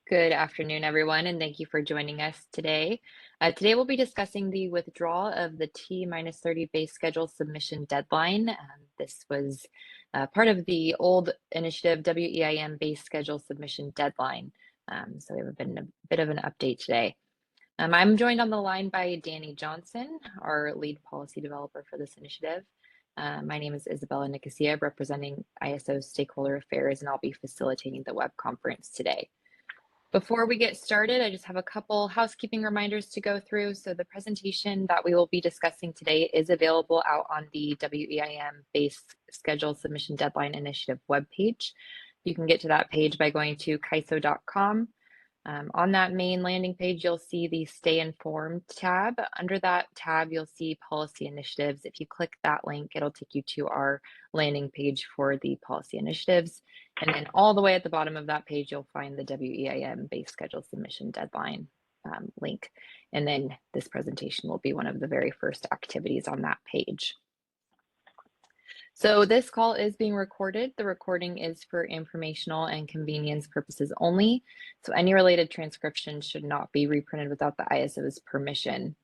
Good afternoon, everyone, and thank you for joining us today. Today, we'll be discussing the withdrawal of the T-30 base schedule submission deadline. This was part of the old initiative WEIM base schedule submission deadline. So we have a bit of an update today. I'm joined on the line by Danny Johnson, our lead policy developer for this initiative. My name is Isabella Nicosia, representing ISO Stakeholder Affairs, and I'll be facilitating the web conference today. Before we get started, I just have a couple housekeeping reminders to go through. So the presentation that we will be discussing today is available out on the WEIM base schedule submission deadline initiative webpage. You can get to that page by going to kaiso.com. On that main landing page, you'll see the Stay Informed tab. Under that tab, you'll see policy initiatives. If you click that link, it'll take you to our landing page for the policy initiatives. And then all the way at the bottom of that page, you'll find the WEIM base schedule submission deadline link. And then this presentation will be one of the very first activities on that page. So this call is being recorded. The recording is for informational and convenience purposes only. So any related transcription should not be reprinted without the ISO's permission.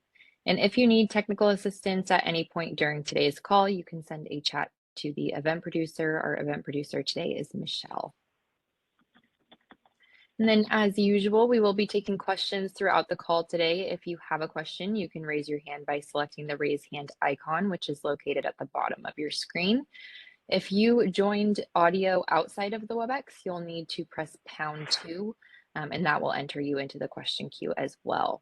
And if you need technical assistance at any point during today's call, you can send a chat to the event producer. Our event producer today is Michelle. And then as usual, we will be taking questions throughout the call today. If you have a question, you can raise your hand by selecting the raise hand icon, which is located at the bottom of your screen. If you joined audio outside of the WebEx, you'll need to press #2, and that will enter you into the question queue as well.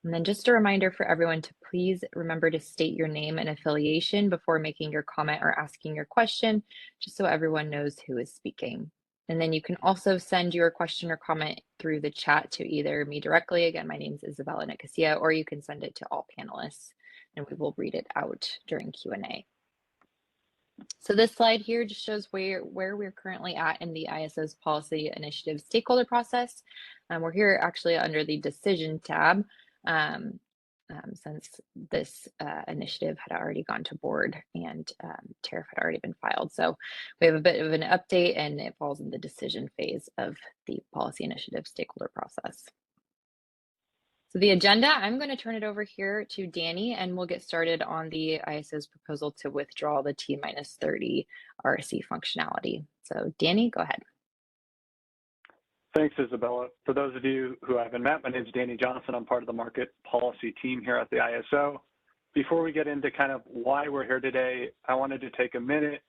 And then just a reminder for everyone to please remember to state your name and affiliation before making your comment or asking your question, just so everyone knows who is speaking. And then you can also send your question or comment through the chat to either me directly, again, my name is Isabella Nicosia, or you can send it to all panelists and we will read it out during Q&A. So this slide here just shows where we're currently at in the ISO's policy initiative stakeholder process. We're here actually under the decision tab. Since this initiative had already gone to board and tariff had already been filed. So we have a bit of an update and it falls in the decision phase of the policy initiative stakeholder process. So the agenda, I'm going to turn it over here to Danny and we'll get started on the ISO's proposal to withdraw the T-30 RSC functionality. So Danny, go ahead. Thanks, Isabella. For those of you who haven't met, my name is Danny Johnson. I'm part of the market policy team here at the ISO. Before we get into kind of why we're here today, I wanted to take a minute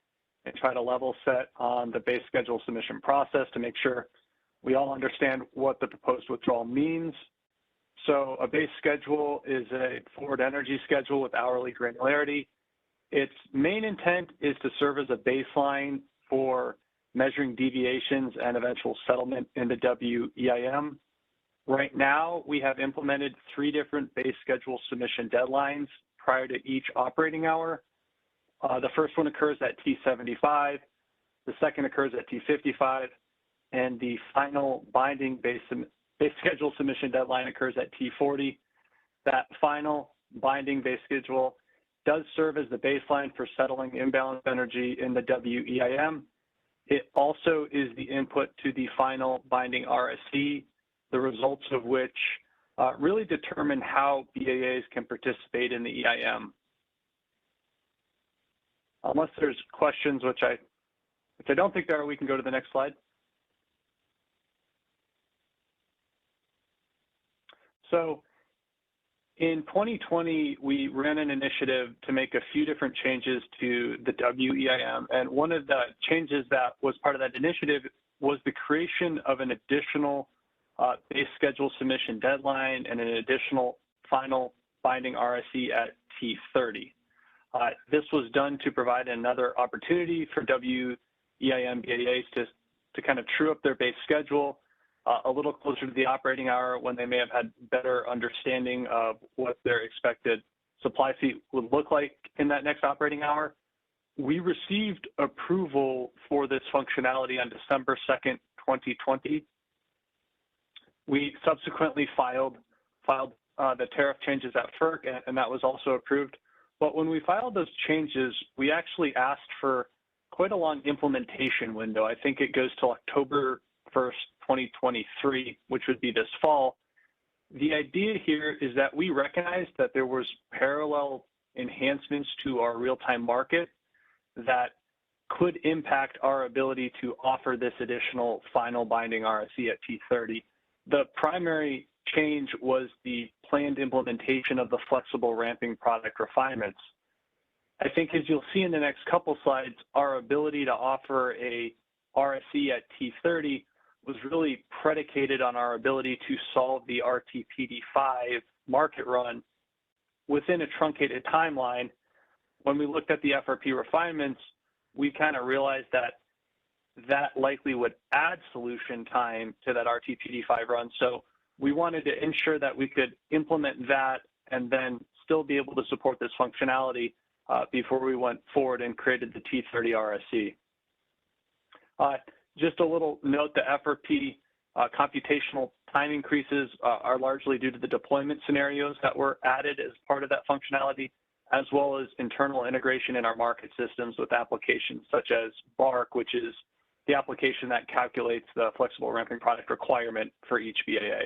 and try to level set on the base schedule submission process to make sure we all understand what the proposed withdrawal means. So a base schedule is a forward energy schedule with hourly granularity. Its main intent is to serve as a baseline for measuring deviations and eventual settlement in the WEIM. Right now, we have implemented 3 different base schedule submission deadlines prior to each operating hour. The first one occurs at T75, the second occurs at T55, and the final binding base schedule submission deadline occurs at T40. That final binding base schedule does serve as the baseline for settling imbalanced energy in the WEIM. It also is the input to the final binding RSC, the results of which really determine how BAAs can participate in the EIM. Unless there's questions, which I don't think there are, we can go to the next slide. So in 2020, we ran an initiative to make a few different changes to the WEIM, and one of the changes that was part of that initiative was the creation of an additional base schedule submission deadline and an additional final binding RSC at T30. This was done to provide another opportunity for WEIM BAAs to kind of true up their base schedule a little closer to the operating hour when they may have had better understanding of what their expected supply seat would look like in that next operating hour. We received approval for this functionality on December 2nd, 2020. We subsequently filed the tariff changes at FERC, and that was also approved. But when we filed those changes, we actually asked for quite a long implementation window. I think it goes till October 1st, 2023, which would be this fall. The idea here is that we recognized that there was parallel enhancements to our real-time market that could impact our ability to offer this additional final binding RSE at T30. The primary change was the planned implementation of the flexible ramping product refinements. I think as you'll see in the next couple slides, our ability to offer a RSE at T30 was really predicated on our ability to solve the RTPD5 market run within a truncated timeline. When we looked at the FRP refinements, we kind of realized that that likely would add solution time to that RTPD5 run. So we wanted to ensure that we could implement that and then still be able to support this functionality before we went forward and created the T30 RSE. Just a little note, the FRP computational time increases are largely due to the deployment scenarios that were added as part of that functionality, as well as internal integration in our market systems with applications such as BARC, which is the application that calculates the flexible ramping product requirement for each BAA.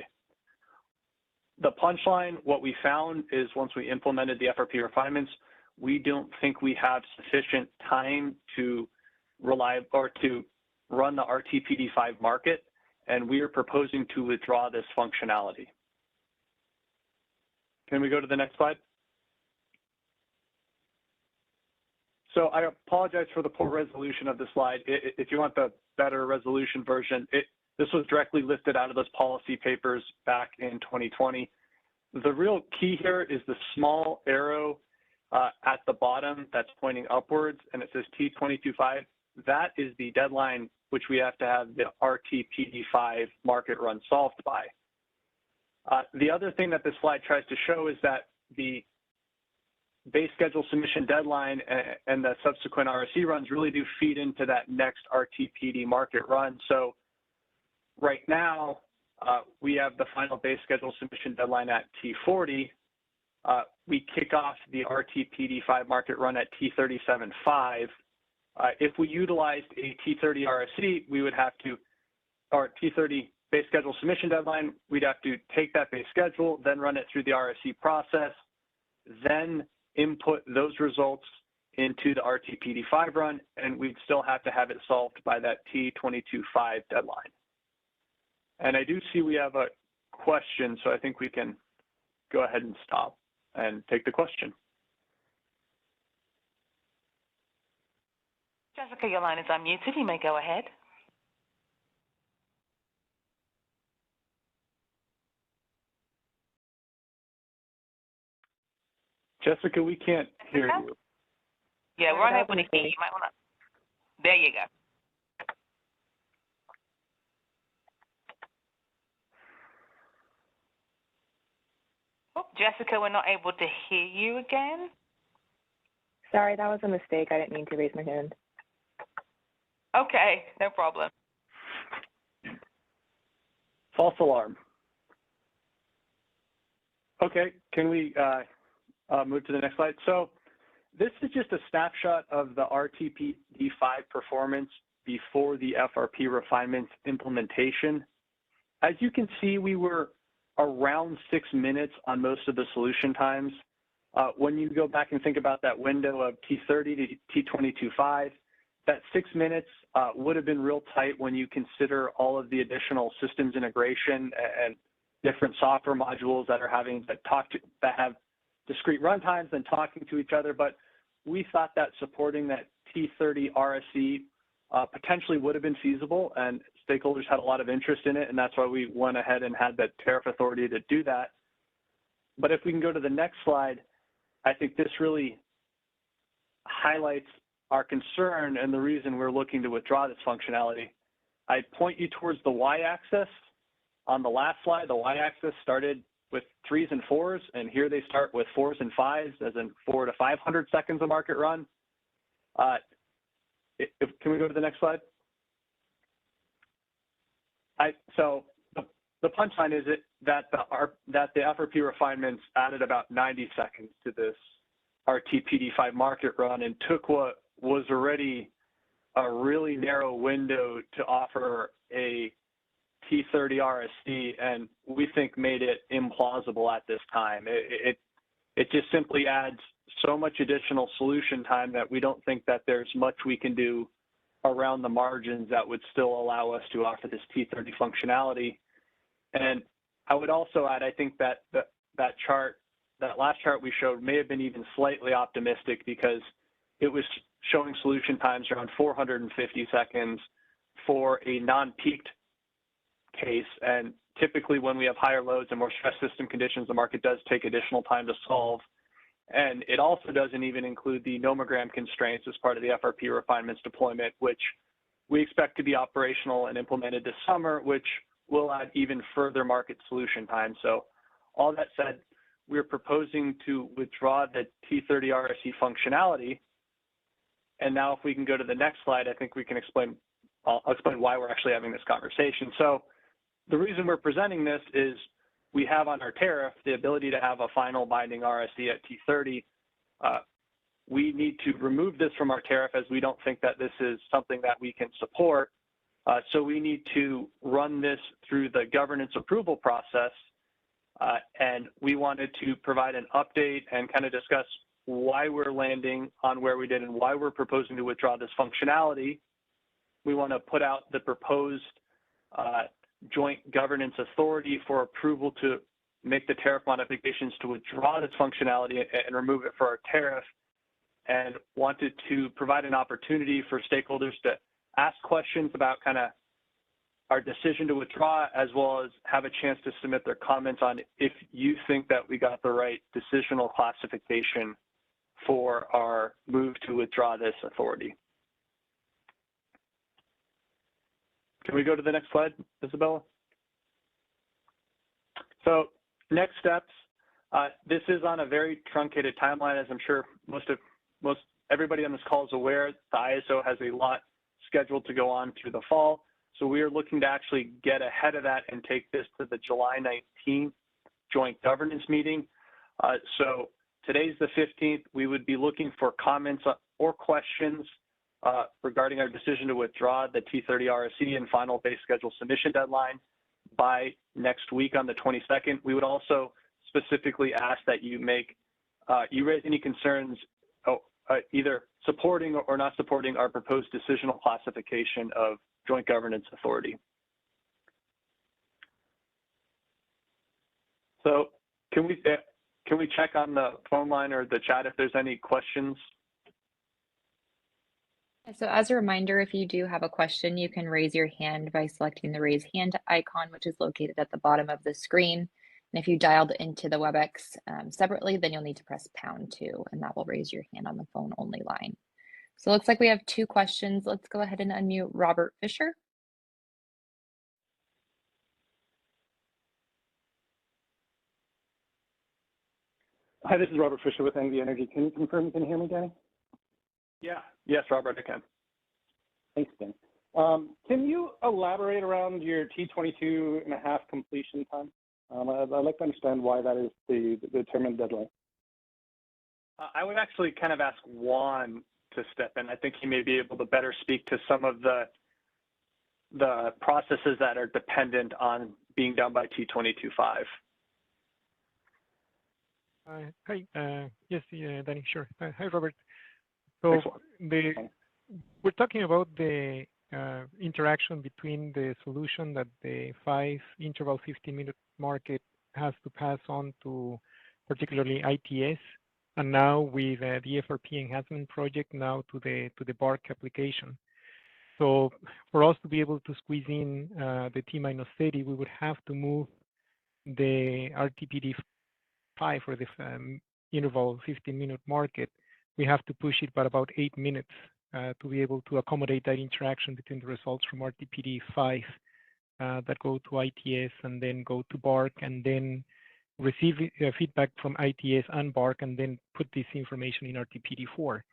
The punchline, what we found is once we implemented the FRP refinements, we don't think we have sufficient time to run the RTPD5 market, and we are proposing to withdraw this functionality. Can we go to the next slide? So I apologize for the poor resolution of the slide. If you want the better resolution version, this was directly lifted out of those policy papers back in 2020. The real key here is the small arrow at the bottom that's pointing upwards, and it says T22.5. That is the deadline which we have to have the RTPD5 market run solved by. The other thing that this slide tries to show is that the base schedule submission deadline and the subsequent RSE runs really do feed into that next RTPD market run. So right now, we have the final base schedule submission deadline at T40. We kick off the RTPD5 market run at T37.5. If we utilized a T30 RSE, we would have to, or T30 base schedule submission deadline, we'd have to take that base schedule, then run it through the RSE process, then input those results into the RTPD5 run, and we'd still have to have it solved by that T22.5 deadline. And I do see we have a question, so I think we can go ahead and stop and take the question. Jessica, your line is unmuted. You may go ahead. Jessica, we can't hear you. Yeah, we're unable to hear you. You might want to. There you go. Oh, Jessica, we're not able to hear you again. Sorry, that was a mistake. I didn't mean to raise my hand. Okay, no problem. False alarm. Okay, can we move to the next slide? So this is just a snapshot of the RTPD5 performance before the FRP refinements implementation. As you can see, we were around 6 minutes on most of the solution times. When you go back and think about that window of T30 to T22.5, that 6 minutes would have been real tight when you consider all of the additional systems integration and different software modules that are having to that have discrete runtimes and talking to each other. But we thought that supporting that T30 RSE potentially would have been feasible, and stakeholders had a lot of interest in it, and that's why we went ahead and had that tariff authority to do that. But if we can go to the next slide, I think this really highlights our concern and the reason we're looking to withdraw this functionality. I point you towards the y-axis. On the last slide, the y-axis started with 3s and 4s, and here they start with 4s and 5s, as in 400 to 500 seconds of market run. Can we go to the next slide? So the punchline is that the FRP refinements added about 90 seconds to this RTPD5 market run and took what was already a really narrow window to offer a T-30 RSC, and we think made it implausible at this time. It just simply adds so much additional solution time that we don't think that there's much we can do around the margins that would still allow us to offer this T-30 functionality. And I would also add, I think that that last chart we showed may have been even slightly optimistic because it was showing solution times around 450 seconds for a non-peaked case. And typically when we have higher loads and more stress system conditions, the market does take additional time to solve. And it also doesn't even include the nomogram constraints as part of the FRP refinements deployment, which we expect to be operational and implemented this summer, which will add even further market solution time. So all that said, we're proposing to withdraw the T-30 RSC functionality. And now if we can go to the next slide, I think we can I'll explain why we're actually having this conversation. So the reason we're presenting this is we have on our tariff the ability to have a final binding RSC at T-30. We need to remove this from our tariff as we don't think that this is something that we can support. So we need to run this through the governance approval process. And we wanted to provide an update and kind of discuss why we're landing on where we did and why we're proposing to withdraw this functionality. We want to put out the proposed joint governance authority for approval to make the tariff modifications to withdraw this functionality and remove it for our tariff, and wanted to provide an opportunity for stakeholders to ask questions about kind of our decision to withdraw, as well as have a chance to submit their comments on if you think that we got the right decisional classification for our move to withdraw this authority. Can we go to the next slide, Isabella? So next steps, this is on a very truncated timeline, as I'm sure everybody on this call is aware. The ISO has a lot scheduled to go on through the fall. So we are looking to actually get ahead of that and take this to the July 19th joint governance meeting. So today's the 15th. We would be looking for comments or questions regarding our decision to withdraw the T-30 RSC and final base schedule submission deadline by next week on the 22nd. We would also specifically ask that you raise any concerns either supporting or not supporting our proposed decisional classification of joint governance authority. So can we check on the phone line or the chat if there's any questions? So as a reminder, if you do have a question, you can raise your hand by selecting the raise hand icon, which is located at the bottom of the screen. And if you dialed into the WebEx separately, then you'll need to press #2, and that will raise your hand on the phone only line. So it looks like we have 2 questions. Let's go ahead and unmute Robert Fisher. Hi, this is Robert Fisher with NV Energy. Can you confirm you can hear me, Danny? Yeah. Yes, Robert, I can. Thanks, Dan. Can you elaborate around your T22.5 completion time? I'd like to understand why that is the determined deadline. I would actually kind of ask Juan to step in. I think he may be able to better speak to some of the processes that are dependent on being done by T22.5. Hi, yes, Danny, sure. Hi, Robert. So we're talking about the interaction between the solution that the 5-interval 15-minute market has to pass on to particularly ITS, and now with the FRP enhancement project now to the BARC application. So for us to be able to squeeze in the T-30, we would have to move the RTPD 5 for the interval 15-minute market. We have to push it by about 8 minutes to be able to accommodate that interaction between the results from RTPD 5 that go to ITS and then go to BARC, and then receive feedback from ITS and BARC, and then put this information in RTPD 4.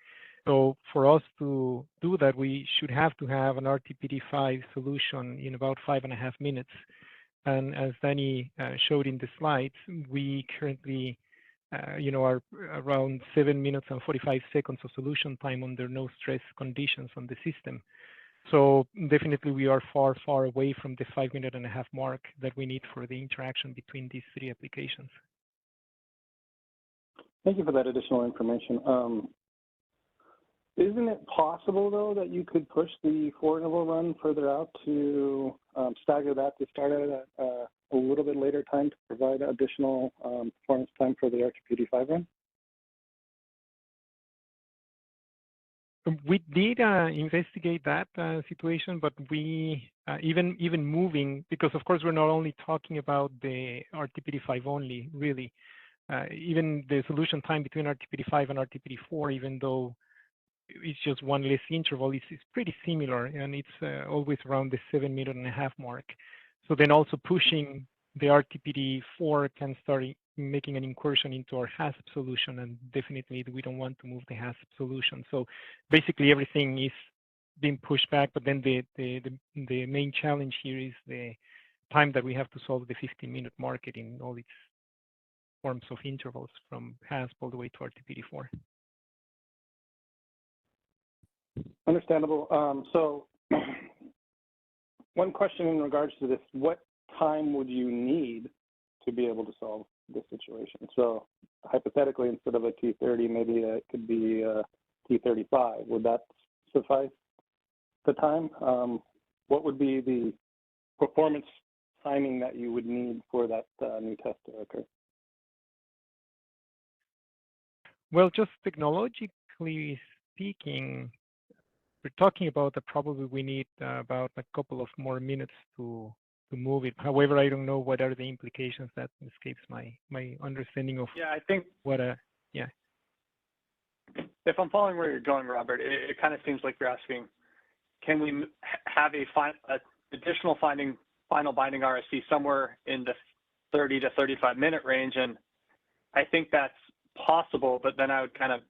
So for us to do that, we should have to have an RTPD 5 solution in about 5.5 minutes. And as Danny showed in the slides, we currently are around 7 minutes and 45 seconds of solution time under no stress conditions on the system. So definitely we are far, far away from the 5.5 minute mark that we need for the interaction between these three applications. Thank you for that additional information. Isn't it possible, though, that you could push the 4-interval run further out to stagger that to start at a little bit later time to provide additional performance time for the RTPD5 run? We did investigate that situation, but we even moving, because of course we're not only talking about the RTPD5 only, really. Even the solution time between RTPD5 and RTPD4, even though it's just one less interval, it's pretty similar, and it's always around the 7.5 minute mark. So then also pushing the RTPD4 can start making an incursion into our HASP solution, and definitely we don't want to move the HASP solution. So basically everything is being pushed back, but then the main challenge here is the time that we have to solve the 15-minute market in all its forms of intervals from HASP all the way to RTPD4. Understandable. So one question in regards to this, what time would you need to be able to solve this situation? So hypothetically, instead of a T-30, maybe it could be a T-35. Would that suffice the time? What would be the performance timing that you would need for that new test to occur? Well, just technologically speaking, we're talking about that probably we need about a couple of more minutes to move it. However, I don't know what are the implications. That escapes my understanding of. Yeah, I think what yeah. If I'm following where you're going, Robert, it kind of seems like you're asking, can we have a additional final binding RSC somewhere in the 30 to 35 minute range? And I think that's possible, but then I would kind of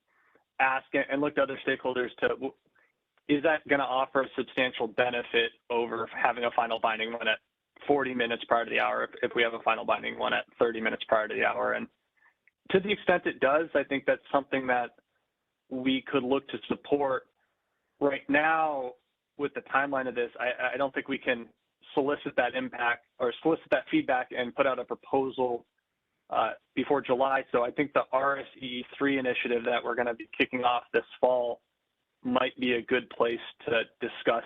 ask and look to other stakeholders to, is that going to offer a substantial benefit over having a final binding one at 40 minutes prior to the hour if we have a final binding one at 30 minutes prior to the hour? And to the extent it does, I think that's something that we could look to support. Right now, with the timeline of this, I don't think we can solicit that impact or solicit that feedback and put out a proposal before July. So I think the RSE3 initiative that we're going to be kicking off this fall might be a good place to discuss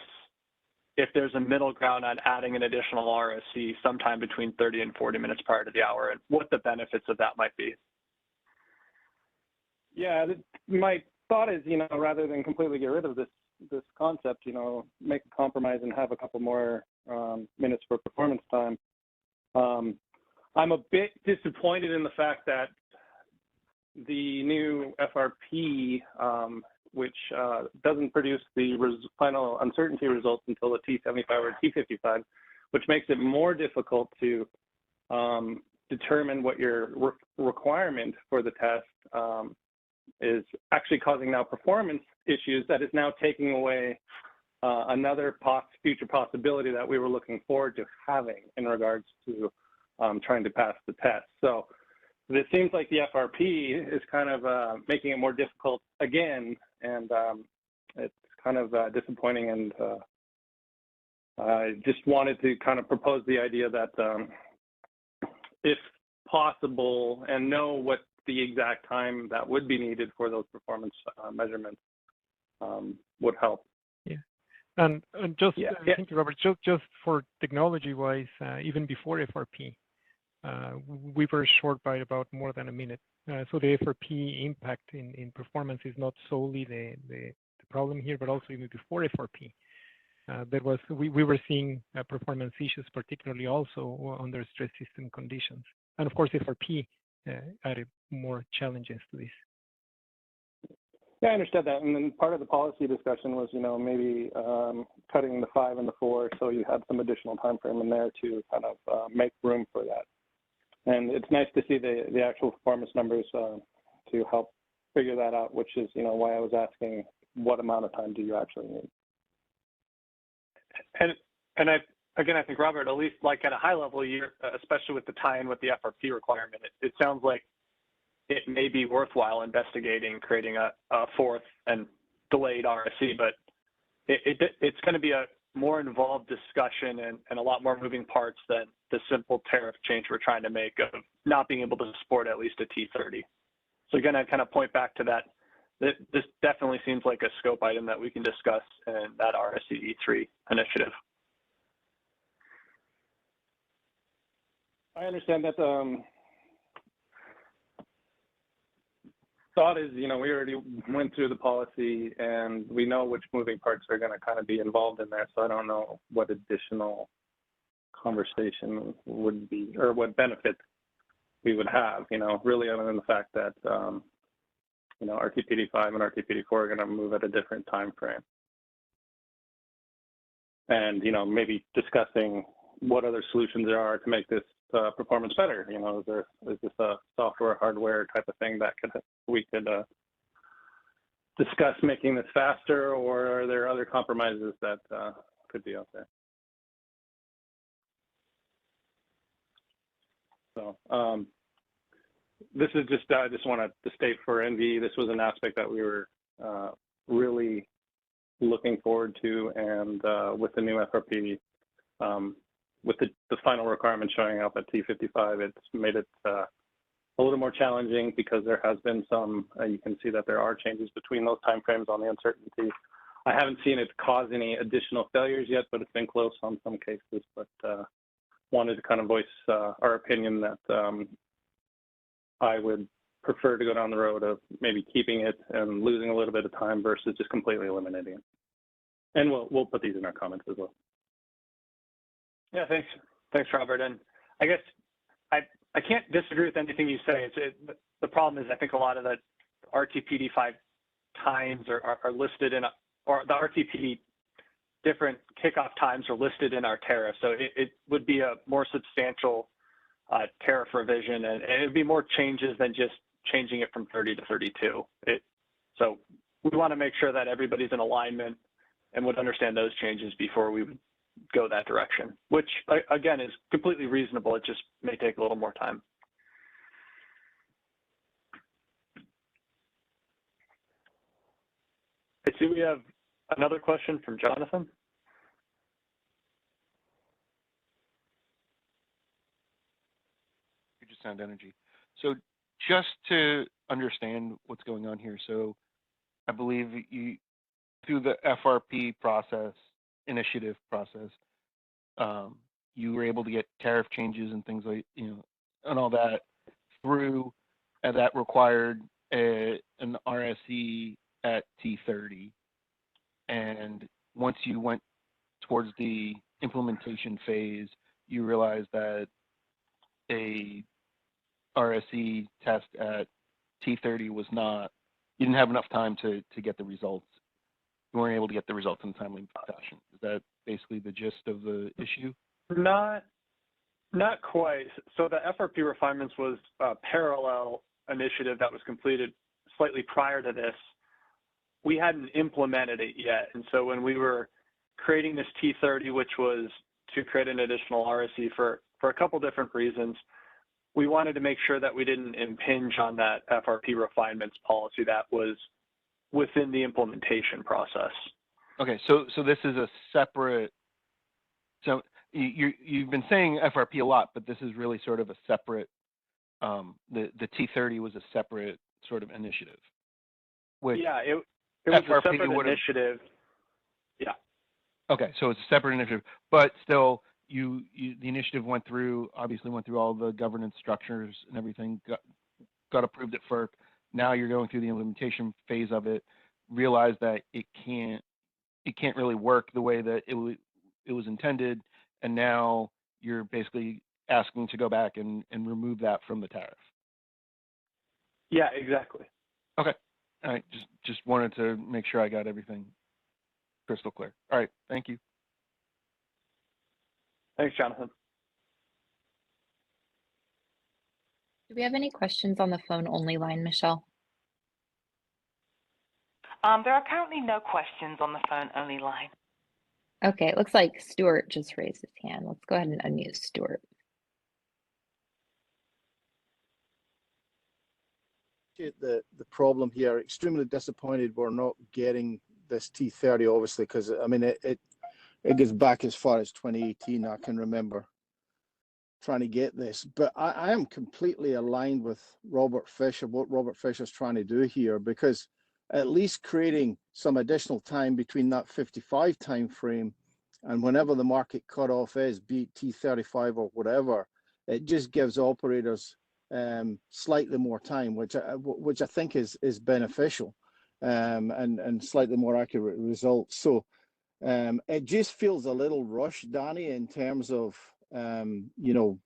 if there's a middle ground on adding an additional RSC sometime between 30 and 40 minutes prior to the hour and what the benefits of that might be. Yeah, my thought is, rather than completely get rid of this concept, make a compromise and have a couple more minutes for performance time. I'm a bit disappointed in the fact that the new FRP, which doesn't produce the final uncertainty results until the T75 or T55, which makes it more difficult to determine what your requirement for the test is actually causing now performance issues that is now taking away another future possibility that we were looking forward to having in regards to trying to pass the test. So it seems like the FRP is kind of making it more difficult again, and it's kind of disappointing. And I just wanted to kind of propose the idea that if possible and know what the exact time that would be needed for those performance measurements would help. Yeah, and just thank you, Robert. Just for technology-wise, even before FRP, we were short by about more than a minute. So the FRP impact in performance is not solely the problem here, but also even before FRP. We were seeing performance issues, particularly also under stress system conditions. And of course, FRP added more challenges to this. Yeah, I understood that. And then part of the policy discussion was, maybe cutting the 5 and the 4 so you had some additional time frame in there to kind of make room for that. And it's nice to see the actual performance numbers to help figure that out, which is, why I was asking what amount of time do you actually need. And I think, Robert, at least like at a high level, especially with the tie-in with the FRP requirement, it sounds like it may be worthwhile investigating creating a fourth and delayed RSC, but it's going to be a more involved discussion and a lot more moving parts than the simple tariff change we're trying to make of not being able to support at least a T-30. So again, I kind of point back to that. This definitely seems like a scope item that we can discuss in that RSCE3 initiative. I understand that thought is, we already went through the policy and we know which moving parts are going to kind of be involved in there. So I don't know what additional conversation would be or what benefit we would have, really other than the fact that, RTPD5 and RTPD4 are going to move at a different time frame. And, maybe discussing what other solutions there are to make this performance better. Is this a software, hardware type of thing that we could discuss making this faster, or are there other compromises that could be out there? So this is just, I just wanted to state for NV, this was an aspect that we were really looking forward to, and with the new FRP, with the final requirement showing up at T55, it's made it a little more challenging because there has been some, you can see that there are changes between those timeframes on the uncertainty. I haven't seen it cause any additional failures yet, but it's been close on some cases, but wanted to kind of voice our opinion that I would prefer to go down the road of maybe keeping it and losing a little bit of time versus just completely eliminating it. And we'll put these in our comments as well. Yeah, thanks, Robert. And I guess I can't disagree with anything you say. The problem is I think a lot of the RTPD5 times are listed in, or the RTPD different kickoff times are listed in our tariff. So it would be a more substantial tariff revision, and it would be more changes than just changing it from 30 to 32. So we want to make sure that everybody's in alignment and would understand those changes before we would go that direction, which again is completely reasonable. It just may take a little more time. I see we have another question from Jonathan. Sound energy. So just to understand what's going on here, so I believe you, through the FRP process, initiative process, you were able to get tariff changes and things like, and all that through, and that required an RSE at T30. And once you went towards the implementation phase, you realized that a RSE test at T30 was not, you didn't have enough time to get the results. You weren't able to get the results in a timely fashion. Is that basically the gist of the issue? Not quite. So the FRP refinements was a parallel initiative that was completed slightly prior to this. We hadn't implemented it yet. And so when we were creating this T30, which was to create an additional RSE for a couple different reasons, we wanted to make sure that we didn't impinge on that FRP refinements policy that was within the implementation process. Okay, so this is a separate, so you've been saying FRP a lot, but this is really sort of a separate, the T30 was a separate sort of initiative. Yeah, it was a separate initiative. Yeah. Okay, so it's a separate initiative, but still, the initiative obviously went through all the governance structures and everything, got approved at FERC. Now you're going through the implementation phase of it, realize that it can't really work the way that it was intended, and now you're basically asking to go back and remove that from the tariff. Yeah, exactly. Okay, all right, just wanted to make sure I got everything crystal clear. All right, thank you. Thanks, Jonathan. Do we have any questions on the phone only line, Michelle? There are currently no questions on the phone only line. Okay, it looks like Stuart just raised his hand. Let's go ahead and unmute Stuart. The problem here, extremely disappointed we're not getting this T-30, obviously, because I mean it goes back as far as 2018. I can remember trying to get this, but I am completely aligned with Robert Fisher, what Robert Fisher's trying to do here, because at least creating some additional time between that 55 time frame and whenever the market cutoff is, be it T35 or whatever, it just gives operators slightly more time, which I think is beneficial, and slightly more accurate results. So it just feels a little rushed, Danny, in terms of you know,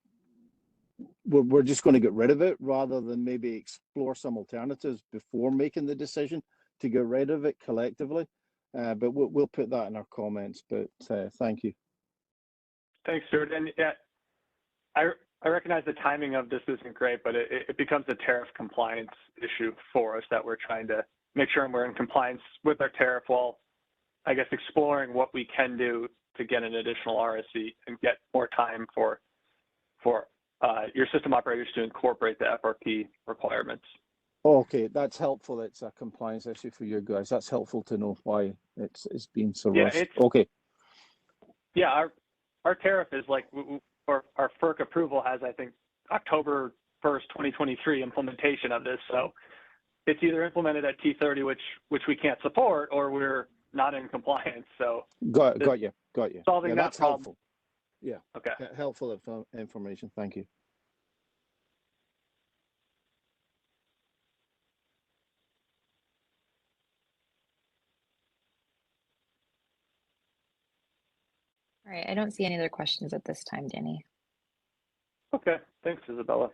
we're just going to get rid of it rather than maybe explore some alternatives before making the decision to get rid of it collectively. But we'll put that in our comments. But thank you. Thanks, Stuart. And yeah, I recognize the timing of this isn't great, but it becomes a tariff compliance issue for us that we're trying to make sure we're in compliance with our tariff while, I guess, exploring what we can do to get an additional RSC and get more time for your system operators to incorporate the FRP requirements. Okay, that's helpful. It's a compliance issue for you guys. That's helpful to know why it's been so rushed. Okay. Yeah, our tariff is like, or our FERC approval has, I think, October 1st, 2023 implementation of this. So it's either implemented at T30, which we can't support, or we're not in compliance. So got you. Solving that that's problem. helpful. Yeah. Okay. Helpful information. Thank you. All right, I don't see any other questions at this time, Danny. Okay, thanks, Isabella.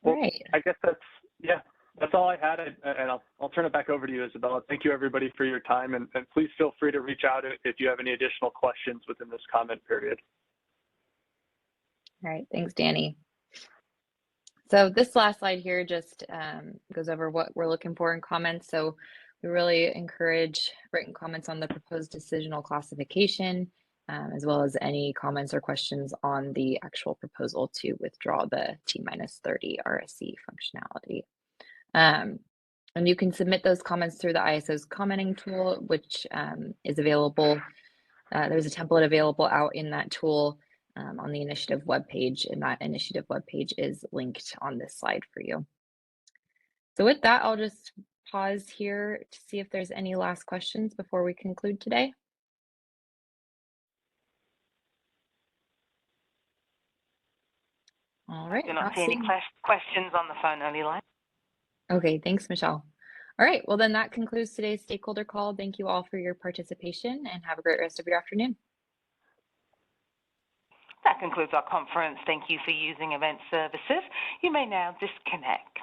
Well, All right. I guess that's all I had, and I'll turn it back over to you, Isabella. Thank you, everybody, for your time, and please feel free to reach out if you have any additional questions within this comment period. All right, thanks, Danny. So this last slide here just goes over what we're looking for in comments. So we really encourage written comments on the proposed decisional classification, as well as any comments or questions on the actual proposal to withdraw the T-30 RSC functionality. And you can submit those comments through the ISO's commenting tool, which is available. There's a template available out in that tool on the initiative webpage, and that initiative webpage is linked on this slide for you. So with that, I'll just pause here to see if there's any last questions before we conclude today. All right. I do not see any questions on the phone only line. Okay, thanks, Michelle. All right, well then that concludes today's stakeholder call. Thank you all for your participation and have a great rest of your afternoon. That concludes our conference. Thank you for using event services. You may now disconnect.